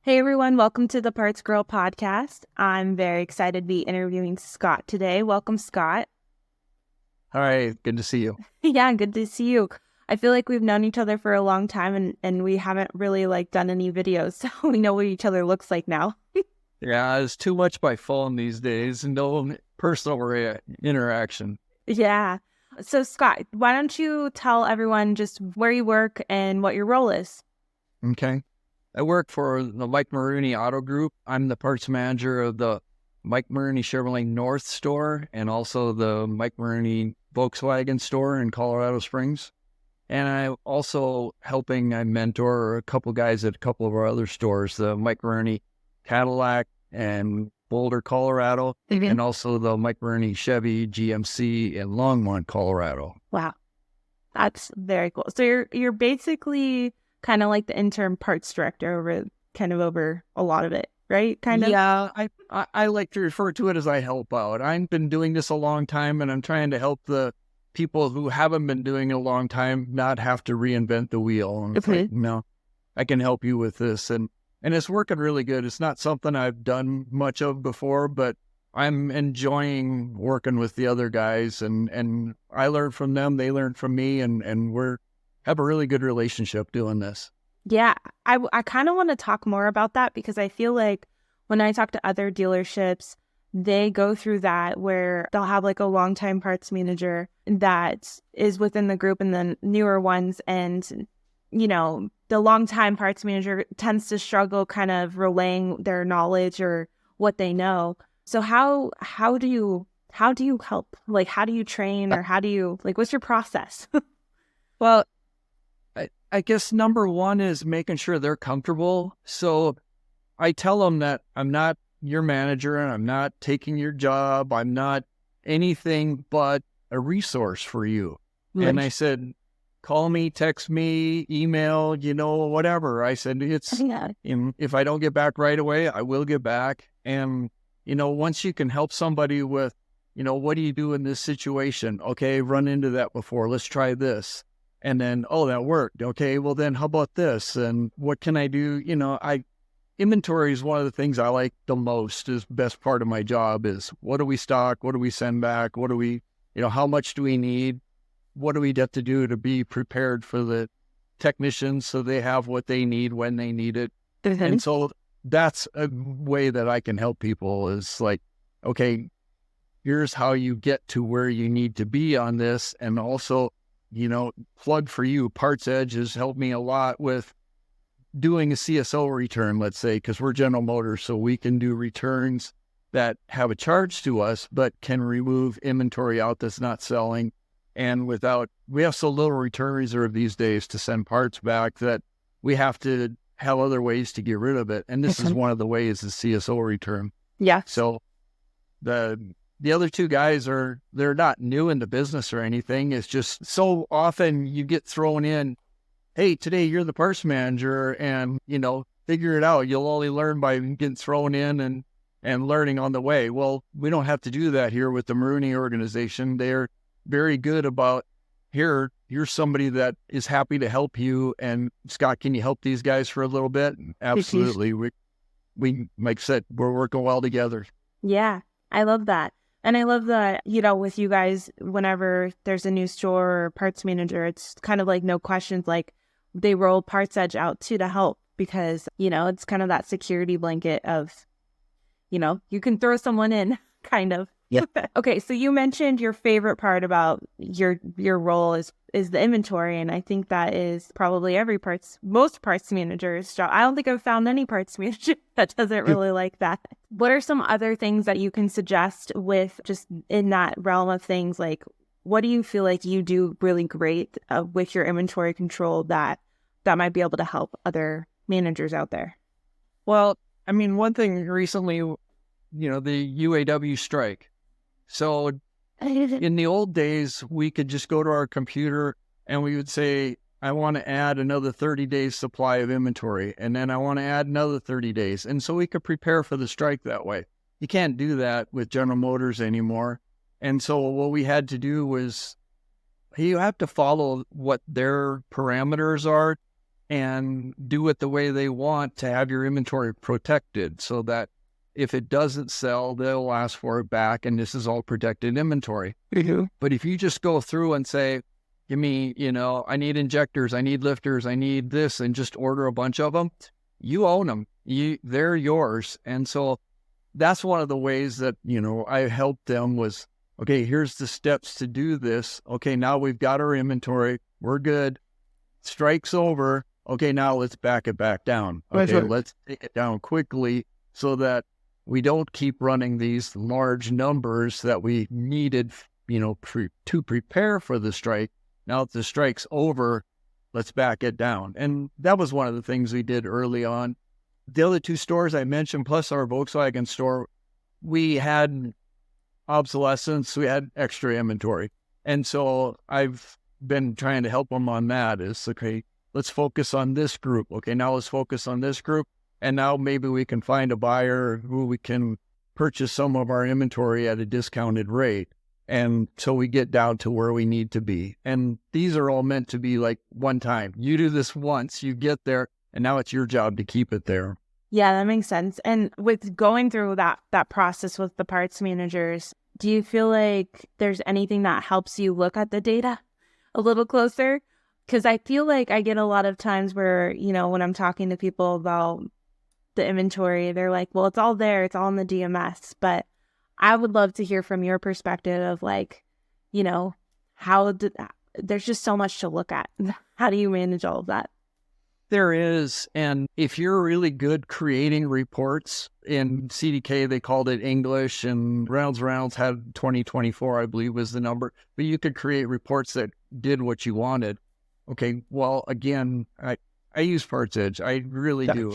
Hey everyone, welcome to the Parts Girl podcast. I'm very excited to be interviewing Scott today. Welcome, Scott. Hi, good to see you. Yeah, good to see you. I feel like we've known each other for a long time and we haven't really done any videos, so we know what each other looks like now. Yeah, it's too much by phone these days and no personal interaction. Yeah. So Scott, why don't you tell everyone just where you work and what your role is? Okay. I work for the Mike Maroone Auto Group. I'm the parts manager of the Mike Maroone Chevrolet North store and also the Mike Maroone Volkswagen Store in Colorado Springs. And I I mentor a couple guys at a couple of our other stores, the Mike Maroone Cadillac and Boulder, Colorado, and also the Mike Maroone Chevy GMC in Longmont, Colorado. Wow, that's very cool. So you're basically kind of like the interim parts director over a lot of it, right? Kind of. Yeah, I like to refer to it as I help out. I've been doing this a long time, and I'm trying to help the people who haven't been doing it a long time not have to reinvent the wheel. And it's like, no, I can help you with this. And it's working really good. It's not something I've done much of before, but I'm enjoying working with the other guys, and I learn from them, they learn from me, and have a really good relationship doing this. Yeah, I kind of want to talk more about that because I feel like when I talk to other dealerships, they go through that where they'll have a longtime parts manager that is within the group and then newer ones. And, the longtime parts manager tends to struggle kind of relaying their knowledge or what they know. So how do you help? How do you train or how do you, what's your process? Well, I guess number one is making sure they're comfortable. So I tell them that I'm not your manager and I'm not taking your job. I'm not anything but a resource for you. Right. And I said, call me, text me, email, whatever. I said, if I don't get back right away, I will get back. And, once you can help somebody with, what do you do in this situation? Okay, run into that before. Let's try this. And then, oh, that worked. Okay, well then how about this? And what can I do? Inventory is one of the things I like the most. Is best part of my job is what do we stock? What do we send back? What do we, how much do we need? What do we have to do to be prepared for the technicians so they have what they need when they need it? Mm-hmm. And so that's a way that I can help people is okay, here's how you get to where you need to be on this. And also, plug for you, PartsEdge has helped me a lot with doing a CSO return, let's say, because we're General Motors, so we can do returns that have a charge to us, but can remove inventory out that's not selling. And we have so little return reserve these days to send parts back that we have to have other ways to get rid of it. And this is one of the ways, the CSO return. Yeah. So the other two guys they're not new in the business or anything. It's just so often you get thrown in, hey, today you're the parts manager and, figure it out. You'll only learn by getting thrown in and learning on the way. Well, we don't have to do that here with the Maroone organization. They're very good about, here's somebody that is happy to help you. And Scott, can you help these guys for a little bit? Absolutely. We Mike said, we're working well together. Yeah, I love that. And I love that, with you guys, whenever there's a new store or parts manager, it's kind of no questions, they roll PartsEdge out too to help because, it's kind of that security blanket of, you can throw someone in kind of. Yeah. Okay. So you mentioned your favorite part about your role is the inventory. And I think that is probably most parts managers' job. I don't think I've found any parts manager that doesn't really like that. What are some other things that you can suggest with just in that realm of things? What do you feel like you do really great with your inventory control that might be able to help other managers out there? Well, I mean, one thing recently, the UAW strike. So in the old days, we could just go to our computer and we would say, I want to add another 30 days supply of inventory. And then I want to add another 30 days. And so we could prepare for the strike that way. You can't do that with General Motors anymore. And so what we had to do was you have to follow what their parameters are. and do it the way they want to have your inventory protected so that if it doesn't sell, they'll ask for it back, and this is all protected inventory. Mm-hmm. But if you just go through and say, give me, I need injectors, I need lifters, I need this, and just order a bunch of them, you own them. They're yours. And so that's one of the ways that, I helped them was, okay, here's the steps to do this. Okay, now we've got our inventory. We're good. Strike's over. Okay, now let's back it back down. Okay, let's take it down quickly so that we don't keep running these large numbers that we needed, to prepare for the strike. Now that the strike's over, let's back it down. And that was one of the things we did early on. The other two stores I mentioned, plus our Volkswagen store, we had obsolescence, we had extra inventory. And so I've been trying to help them on that is, okay, let's focus on this group. Okay, now let's focus on this group. And now maybe we can find a buyer who we can purchase some of our inventory at a discounted rate. And so we get down to where we need to be. And these are all meant to be like one time. You do this once, you get there, and now it's your job to keep it there. Yeah, that makes sense. And with going through that process with the parts managers, do you feel like there's anything that helps you look at the data a little closer? Because I feel like I get a lot of times where, when I'm talking to people about the inventory, they're like, well, it's all there. It's all in the DMS. But I would love to hear from your perspective of like, there's just so much to look at. How do you manage all of that? There is. And if you're really good creating reports, in CDK, they called it English, and Reynolds had 2024, I believe was the number. But you could create reports that did what you wanted. Okay, well, again, I use PartsEdge. I really do.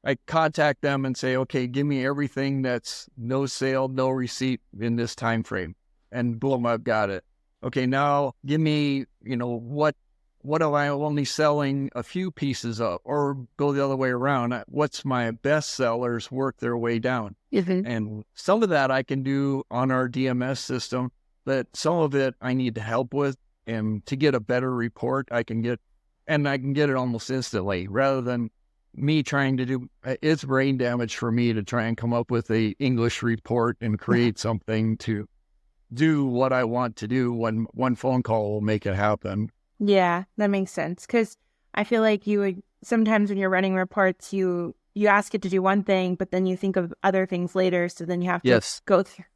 I contact them and say, okay, give me everything that's no sale, no receipt in this time frame. And boom, I've got it. Okay, now give me, what am I only selling a few pieces of? Or go the other way around. What's my best sellers work their way down? Mm-hmm. And some of that I can do on our DMS system, but some of it I need to help with. And to get a better report, I can get it almost instantly rather than me trying to do, it's brain damage for me to try and come up with a English report and create something to do what I want to do when one phone call will make it happen. Yeah, that makes sense. Because I feel like you would, sometimes when you're running reports, you ask it to do one thing, but then you think of other things later. So then you have to go through,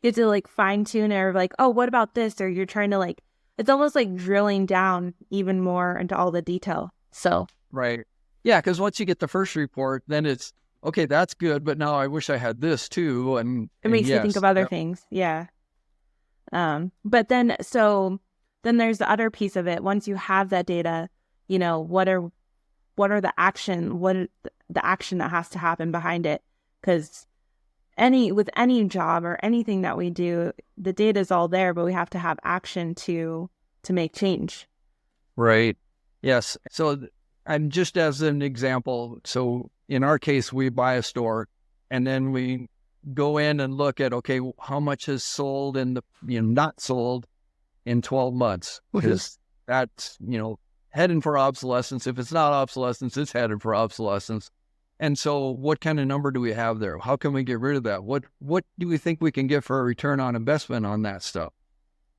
you have to like fine tune it or like, oh, what about this? Or you're trying to like, it's almost like drilling down even more into all the detail. So. Right. Yeah, because once you get the first report, then it's, okay, that's good, but now I wish I had this too. And it makes you think of other things. Yeah. But then there's the other piece of it. Once you have that data, what are the action that has to happen behind it? Because with any job or anything that we do, the data is all there, but we have to have action to make change. Right. Yes. So I'm just as an example. So in our case, we buy a store and then we go in and look at, okay, how much is sold and not sold in 12 months, because that's, heading for obsolescence. If it's not obsolescence, it's headed for obsolescence. And so what kind of number do we have there? How can we get rid of that? What do we think we can get for a return on investment on that stuff?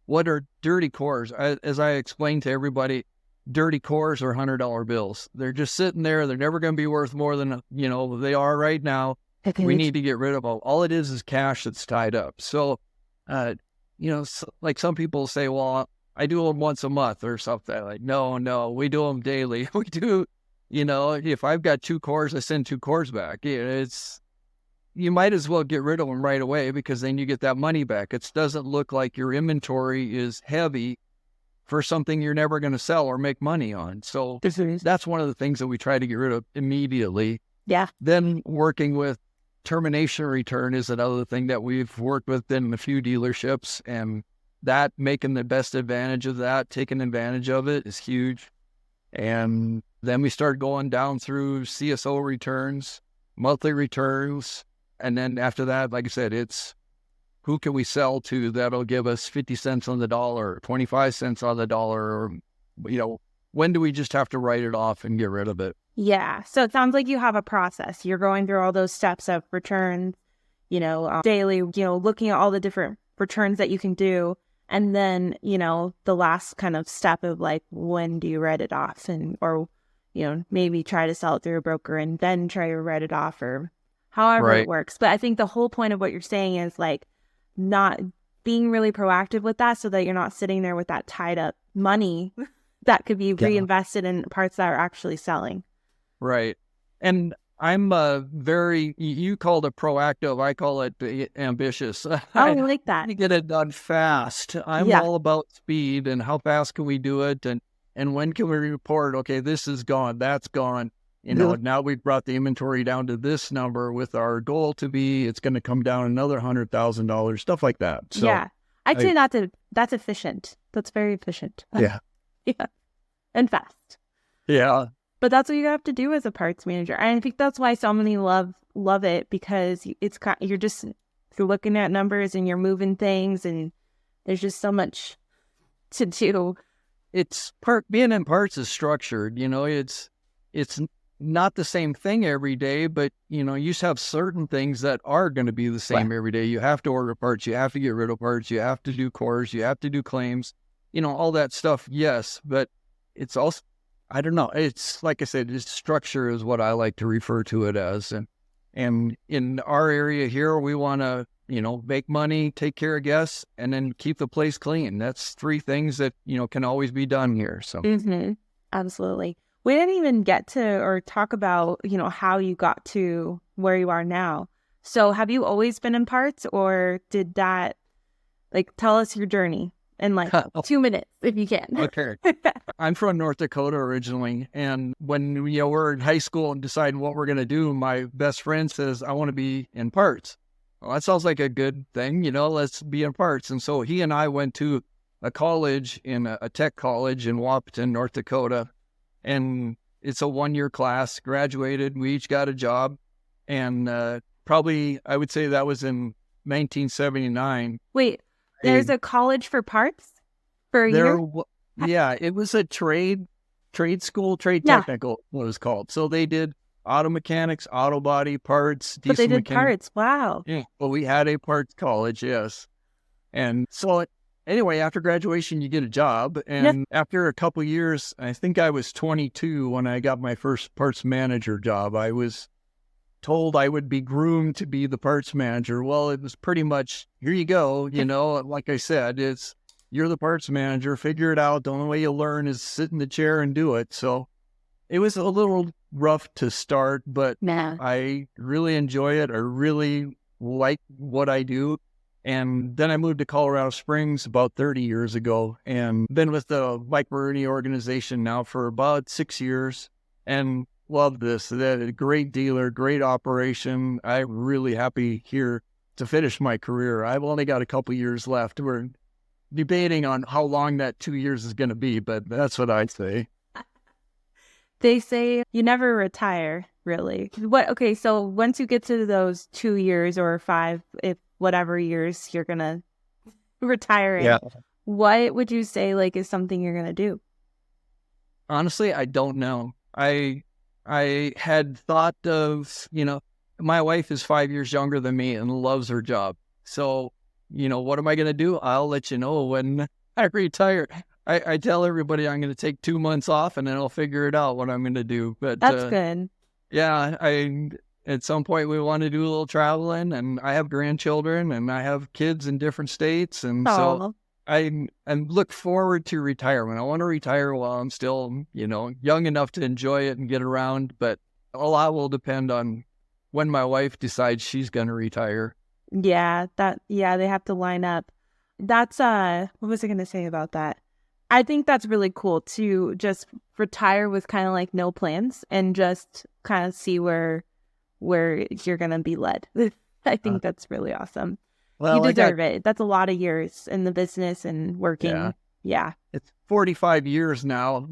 What are dirty cores? As I explained to everybody, dirty cores are $100 bills. They're just sitting there. They're never going to be worth more than, they are right now. We need to get rid of them. All it is cash that's tied up. So, like some people say, well, I do them once a month or something. Like, no, we do them daily. We do, if I've got 2 cores, I send 2 cores back. You might as well get rid of them right away because then you get that money back. It doesn't look like your inventory is heavy for something you're never going to sell or make money on. So that's one of the things that we try to get rid of immediately. Yeah. Then working with termination return is another thing that we've worked with in a few dealerships, and that making the best advantage of that, taking advantage of it is huge. And then we start going down through CSO returns, monthly returns. And then after that, like I said, it's who can we sell to that'll give us 50 cents on the dollar, 25 cents on the dollar, or, when do we just have to write it off and get rid of it? Yeah. So it sounds like you have a process. You're going through all those steps of returns, daily, looking at all the different returns that you can do. And then, the last kind of step of like, when do you write it off or maybe try to sell it through a broker and then try to write it off or however it works. But I think the whole point of what you're saying is like not being really proactive with that so that you're not sitting there with that tied up money that could be reinvested in parts that are actually selling. Right. And I'm you called it proactive. I call it ambitious. I like that. You get it done fast. I'm all about speed and how fast can we do it? And when can we report, okay, this is gone, that's gone. Now we've brought the inventory down to this number with our goal to be, it's going to come down another $100,000, stuff like that. So yeah. I'd say that's efficient. That's very efficient. Yeah. Yeah. And fast. Yeah. But that's what you have to do as a parts manager. And I think that's why so many love it, because you're looking at numbers and you're moving things and there's just so much to do. It's being in parts is structured, it's not the same thing every day, but you just have certain things that are going to be the same every day. You have to order parts, you have to get rid of parts, you have to do cores, you have to do claims, all that stuff. Yes. But it's also, I don't know. It's like I said, it's structure is what I like to refer to it as. And in our area here, we want to, make money, take care of guests, and then keep the place clean. That's three things that, can always be done here. So Absolutely. We didn't even get to or talk about, how you got to where you are now. So have you always been in parts, or did that, tell us your journey in 2 minutes if you can. Okay. I'm from North Dakota originally. And when we're in high school and deciding what we're going to do, my best friend says, I want to be in parts. Well, that sounds like a good thing, let's be in parts. And so he and I went to a college a tech college in Wahpeton, North Dakota. And it's a 1-year class, graduated. We each got a job. And probably, I would say that was in 1979. Wait, there's a college for parts for a year? Yeah, it was a trade school, technical, what it was called. So they did auto mechanics, auto body, parts, but they did parts. Wow. Yeah. Well, we had a parts college, yes. And so anyway, after graduation, you get a job. And after a couple of years, I think I was 22 when I got my first parts manager job. I was told I would be groomed to be the parts manager. Well, it was pretty much, here you go. Like I said, you're the parts manager, figure it out. The only way you learn is sit in the chair and do it. So it was a little rough to start, but I really enjoy it. I really like what I do. And then I moved to Colorado Springs about 30 years ago and been with the Mike Maroone organization now for about 6 years and love this. That a great dealer, great operation. I'm really happy here to finish my career. I've only got a couple years left. We're debating on how long that 2 years is going to be, but that's what I'd say. They say you never retire, really. Okay, so once you get to those 2 years or 5, if whatever years you're going to retire in, what would you say is something you're going to do? Honestly, I don't know. I had thought of, my wife is 5 years younger than me and loves her job. So, what am I going to do? I'll let you know when I retire. I tell everybody I'm going to take 2 months off and then I'll figure it out what I'm going to do. But that's good. Yeah, at some point we want to do a little traveling, and I have grandchildren and I have kids in different states. And so I look forward to retirement. I want to retire while I'm still, young enough to enjoy it and get around. But a lot will depend on when my wife decides she's going to retire. Yeah, they have to line up. That's, what was I going to say about that? I think that's really cool to just retire with kind of no plans and just kind of see where you're going to be led. I think that's really awesome. Well, you deserve it. That's a lot of years in the business and working. Yeah. It's 45 years now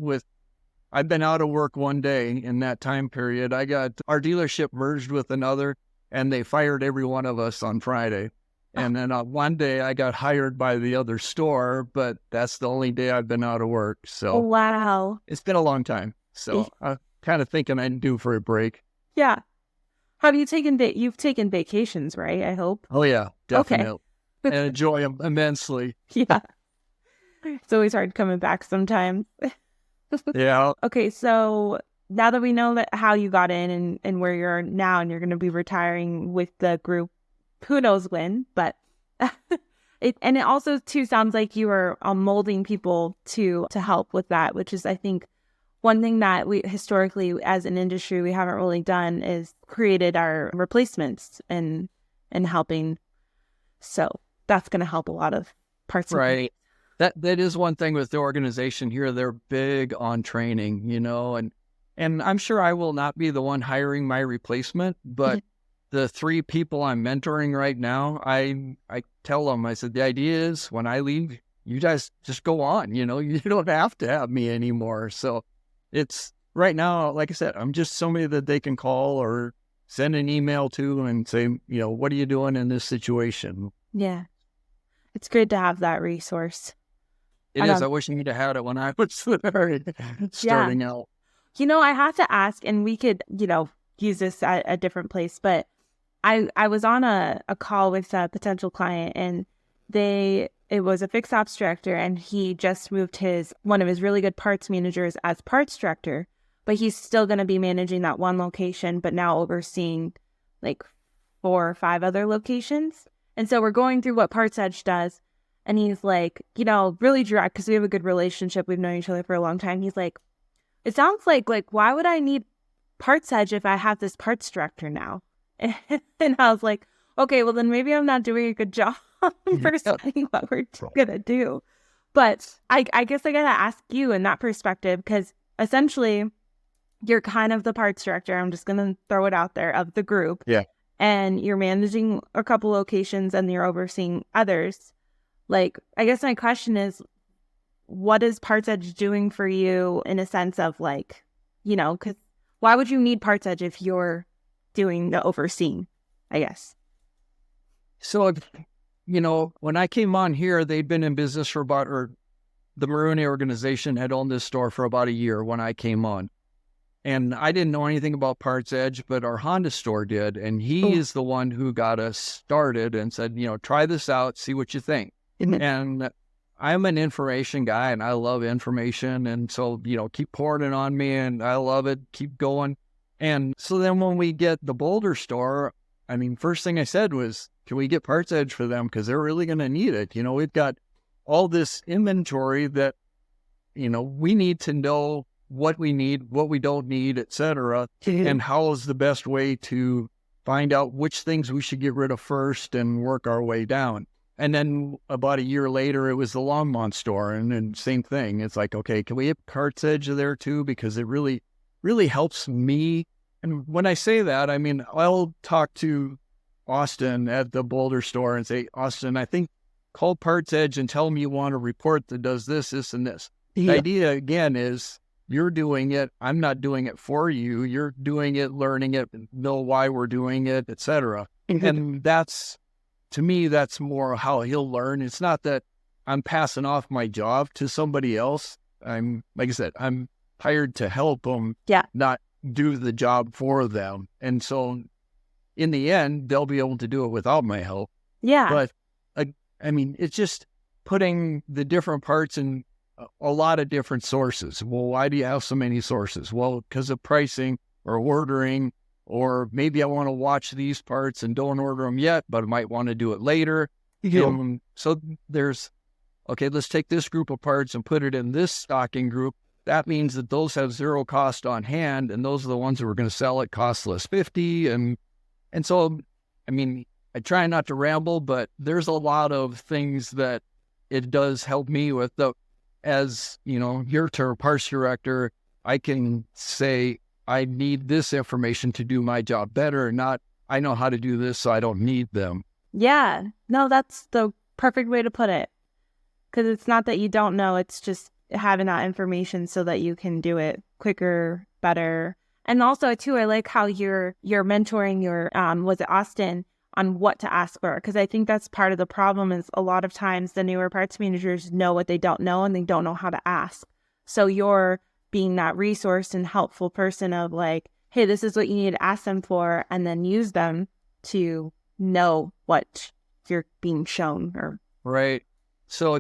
I've been out of work one day in that time period. Our dealership merged with another and they fired every one of us on Friday. And then one day I got hired by the other store, but that's the only day I've been out of work. Oh, So wow. it's been a long time. So I'm kind of thinking I'm due for a break. Yeah. Have you you've taken vacations, right? I hope. Oh, yeah, Okay. definitely. And enjoy them immensely. Yeah. It's always hard coming back sometimes. Yeah. Okay, so now that we know that how you got in and where you're now and you're going to be retiring with the group, who knows when, but it also too sounds like you are molding people to help with that, which is I think one thing that we historically as an industry we haven't really done is created our replacements and helping. So that's going to help a lot of parts. Right. That is one thing with the organization here. They're big on training, and I'm sure I will not be the one hiring my replacement, but the 3 people I'm mentoring right now, I tell them, I said, the idea is when I leave, you guys just go on, you don't have to have me anymore. So it's right now, like I said, I'm just somebody that they can call or send an email to and say, what are you doing in this situation? Yeah. It's good to have that resource. It is. I wish you'd have had it when I was starting out. I have to ask, and we could, use this at a different place, but I was on a call with a potential client, and it was a fixed ops director, and he just moved one of his really good parts managers as parts director, but he's still going to be managing that one location, but now overseeing like 4 or 5 other locations. And so we're going through what PartsEdge does. And he's like, really direct because we have a good relationship. We've known each other for a long time. He's like, it sounds like why would I need PartsEdge if I have this parts director now? And I was like, okay, well then maybe I'm not doing a good job for saying what we're gonna do. But I guess I gotta ask you in that perspective, because essentially you're kind of the parts director. I'm just gonna throw it out there of the group. Yeah. And you're managing a couple locations and you're overseeing others. I guess my question is, what is PartsEdge doing for you in a sense of because why would you need PartsEdge if you're doing the overseeing, I guess? So, when I came on here, they'd been in business or the Maroone organization had owned this store for about a year when I came on. And I didn't know anything about PartsEdge, but our Honda store did. And he is the one who got us started and said, try this out, see what you think. And I'm an information guy and I love information. And so, keep pouring it on me and I love it. Keep going. And so then when we get the Boulder store, first thing I said was, can we get PartsEdge for them? Because they're really going to need it. We've got all this inventory that, we need to know what we need, what we don't need, etc. And how is the best way to find out which things we should get rid of first and work our way down. And then about a year later, it was the Longmont store, and then same thing. It's like, okay, can we have PartsEdge there too? Because it really, really helps me. And when I say that, I'll talk to Austin at the Boulder store and say, Austin, I think call PartsEdge and tell them you want a report that does this, this, and this. The idea, again, is you're doing it. I'm not doing it for you. You're doing it, learning it, know why we're doing it, etc. And to me, that's more how he'll learn. It's not that I'm passing off my job to somebody else. Like I said, I'm hired to help them, not do the job for them. And so in the end, they'll be able to do it without my help. Yeah. But it's just putting the different parts in a lot of different sources. Well, why do you have so many sources? Well, because of pricing or ordering, or maybe I want to watch these parts and don't order them yet, but I might want to do it later. So there's, okay, let's take this group of parts and put it in this stocking group. That means that those have zero cost on hand, and those are the ones that we're going to sell at cost less 50. And so, I try not to ramble, but there's a lot of things that it does help me with. As your term, parts director, I can say, I need this information to do my job better, not I know how to do this, so I don't need them. Yeah. No, that's the perfect way to put it. Because it's not that you don't know, it's just having that information so that you can do it quicker, better. And also, too, I like how you're mentoring your, was it Austin? on what to ask for. Because I think that's part of the problem is a lot of times the newer parts managers know what they don't know and they don't know how to ask. So you're being that resource and helpful person of like, hey, this is what you need to ask them for, and then use them to know what you're being shown. Or Right. So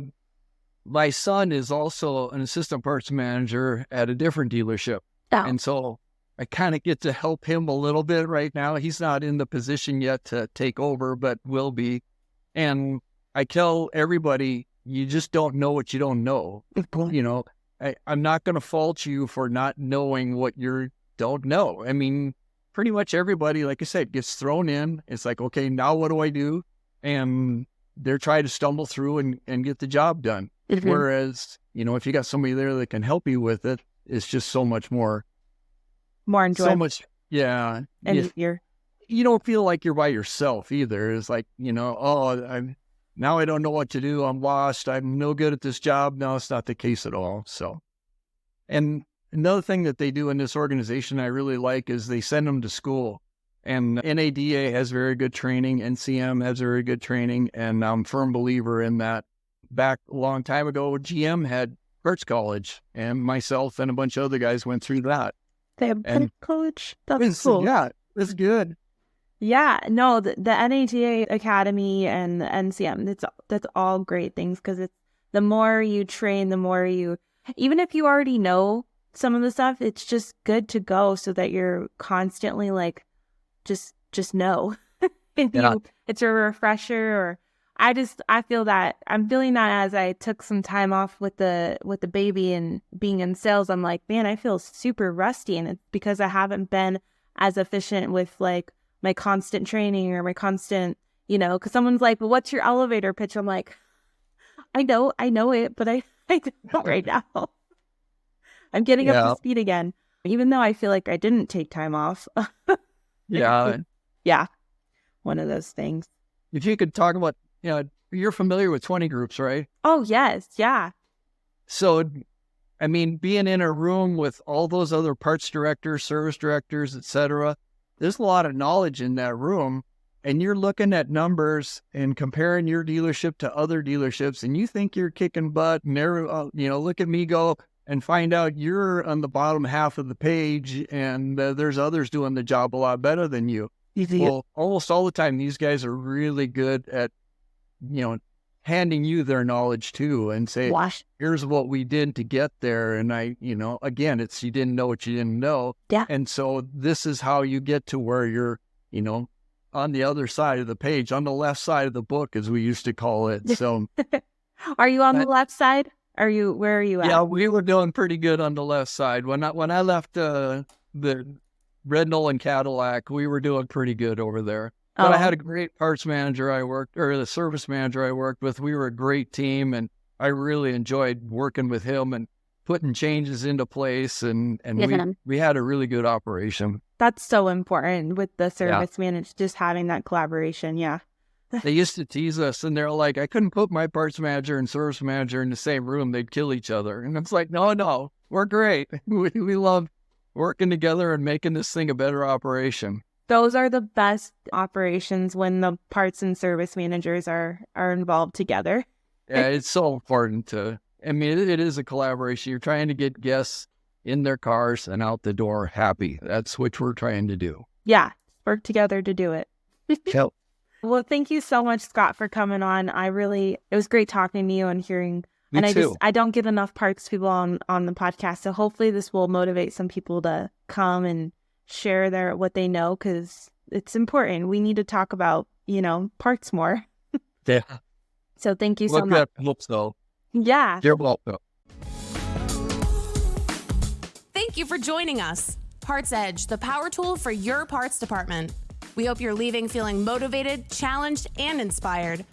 my son is also an assistant parts manager at a different dealership. Oh. And so I kind of get to help him a little bit right now. He's not in the position yet to take over, but will be. And I tell everybody, you just don't know what you don't know. You know, I'm not going to fault you for not knowing what you don't know. I mean, pretty much everybody, like I said, gets thrown in. It's like, okay, now what do I do? And they're trying to stumble through and get the job done. Whereas, you know, if you got somebody there that can help you with it, it's just so much more enjoyable. So much, yeah. And you don't feel like you're by yourself either. It's like, you know, now I don't know what to do. I'm lost. I'm no good at this job. No, it's not the case at all. So, and another thing that they do in this organization I really like is they send them to school. And NADA has very good training. NCM has very good training. And I'm a firm believer in that. Back a long time ago, GM had Parts College, and myself and a bunch of other guys went through that. They have Parts College? That's cool. Yeah, it's good. Yeah, no, the NADA Academy and the NCM, that's all great things, because it's the more you train, the more you, even if you already know some of the stuff, it's just good to go so that you're constantly like, just know. It's a refresher. Or I feel that I'm feeling that as I took some time off with the baby and being in sales. I'm like, man, I feel super rusty, and it's because I haven't been as efficient with like my constant training or my constant, you know, because someone's like, well, what's your elevator pitch? I'm like, I know it, but I don't right now. I'm getting up to speed again, even though I feel like I didn't take time off. Yeah. One of those things. If you could talk about, you know, you're familiar with 20 groups, right? Oh, yes. Yeah. So, I mean, being in a room with all those other parts directors, service directors, etc., there's a lot of knowledge in that room, and you're looking at numbers and comparing your dealership to other dealerships, and you think you're kicking butt, and you know, look at me go, and find out you're on the bottom half of the page, and there's others doing the job a lot better than you. Well, almost all the time, these guys are really good at, you know, handing you their knowledge too, and say, here's what we did to get there. And you know, again, it's, you didn't know what you didn't know. Yeah. And so this is how you get to where you're, you know, on the other side of the page, on the left side of the book, as we used to call it. So are you on the left side? Where are you at? Yeah, we were doing pretty good on the left side. When I left the Red Nolan Cadillac, we were doing pretty good over there. But I had a great parts manager the service manager I worked with. We were a great team, and I really enjoyed working with him and putting changes into place, and we had a really good operation. That's so important with the service manager, just having that collaboration. Yeah. They used to tease us, and they're like, I couldn't put my parts manager and service manager in the same room. They'd kill each other. And it's like, no, we're great. We love working together and making this thing a better operation. Those are the best operations, when the parts and service managers are involved together. Yeah, it's so important I mean, it is a collaboration. You're trying to get guests in their cars and out the door happy. That's what we're trying to do. Yeah, work together to do it. Yep. Well, thank you so much, Scott, for coming on. It was great talking to you and hearing. Me too. I don't get enough parts people on the podcast, so hopefully this will motivate some people to come and share what they know, because it's important. We need to talk about, you know, parts more. Yeah. So thank you so much. I hope so. Yeah. You're welcome. Thank you for joining us. PartsEdge, the power tool for your parts department. We hope you're leaving feeling motivated, challenged, and inspired.